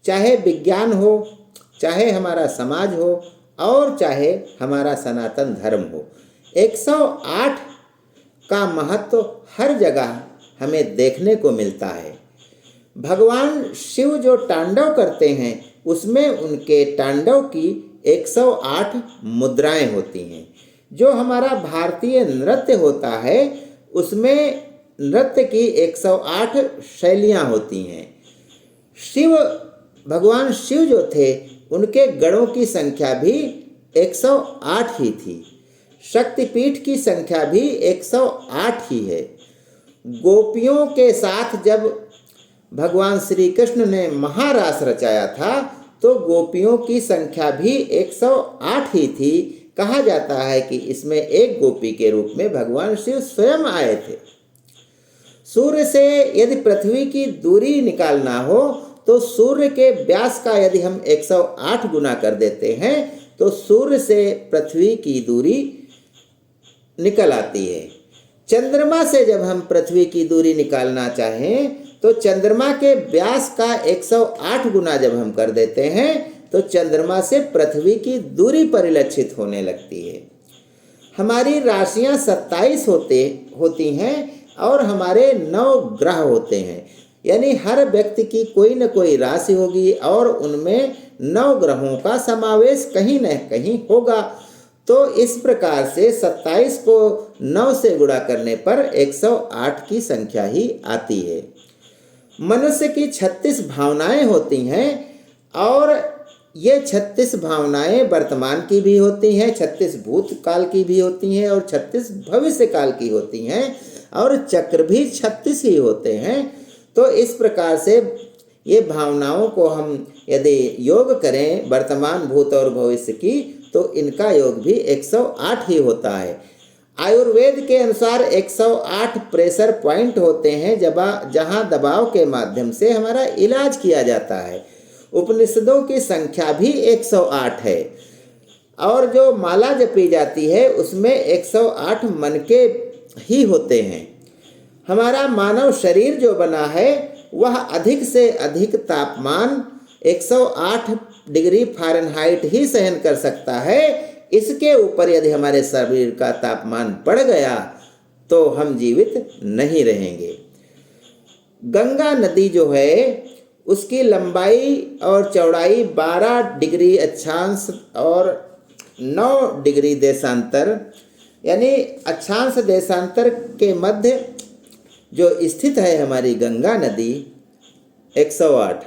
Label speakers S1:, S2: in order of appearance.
S1: चाहे विज्ञान हो, चाहे हमारा समाज हो और चाहे हमारा सनातन धर्म हो। 108 का महत्व हर जगह हमें देखने को मिलता है। भगवान शिव जो तांडव करते हैं उसमें उनके तांडव की 108 मुद्राएं होती हैं। जो हमारा भारतीय नृत्य होता है उसमें नृत्य की 108 शैलियाँ होती हैं। भगवान शिव जो थे उनके गणों की संख्या भी 108 ही थी। शक्तिपीठ की संख्या भी 108 ही है। गोपियों के साथ जब भगवान श्री कृष्ण ने महारास रचाया था तो गोपियों की संख्या भी 108 ही थी। कहा जाता है कि इसमें एक गोपी के रूप में भगवान शिव स्वयं आए थे। सूर्य से यदि पृथ्वी की दूरी निकालना हो तो सूर्य के व्यास का यदि हम 108 गुना कर देते हैं तो सूर्य से पृथ्वी की दूरी निकल आती है। चंद्रमा से जब हम पृथ्वी की दूरी निकालना चाहें तो चंद्रमा के व्यास का 108 गुना जब हम कर देते हैं तो चंद्रमा से पृथ्वी की दूरी परिलक्षित होने लगती है। हमारी राशियां 27 होती हैं और हमारे 9 ग्रह होते हैं, यानी हर व्यक्ति की कोई न कोई राशि होगी और उनमें 9 ग्रहों का समावेश कहीं न कहीं होगा। तो इस प्रकार से 27 को 9 से गुणा करने पर 108 की संख्या ही आती है। मनुष्य की 36 भावनाएं होती हैं और ये 36 भावनाएं वर्तमान की भी होती हैं, 36 भूतकाल की भी होती हैं और 36 भविष्य काल की होती हैं और चक्र भी 36 ही होते हैं। तो इस प्रकार से ये भावनाओं को हम यदि योग करें वर्तमान, भूत और भविष्य की तो इनका योग भी 108 ही होता है। आयुर्वेद के अनुसार 108 प्रेशर पॉइंट होते हैं जहाँ दबाव के माध्यम से हमारा इलाज किया जाता है। उपनिषदों की संख्या भी 108 है और जो माला जपी जाती है उसमें 108 मन के ही होते हैं। हमारा मानव शरीर जो बना है वह अधिक से अधिक तापमान 108 डिग्री फ़ारेनहाइट ही सहन कर सकता है। इसके ऊपर यदि हमारे शरीर का तापमान बढ़ गया तो हम जीवित नहीं रहेंगे। गंगा नदी जो है उसकी लंबाई और चौड़ाई 12 डिग्री अक्षांश और 9 डिग्री देशांतर, यानी अक्षांश देशांतर के मध्य जो स्थित है हमारी गंगा नदी 108।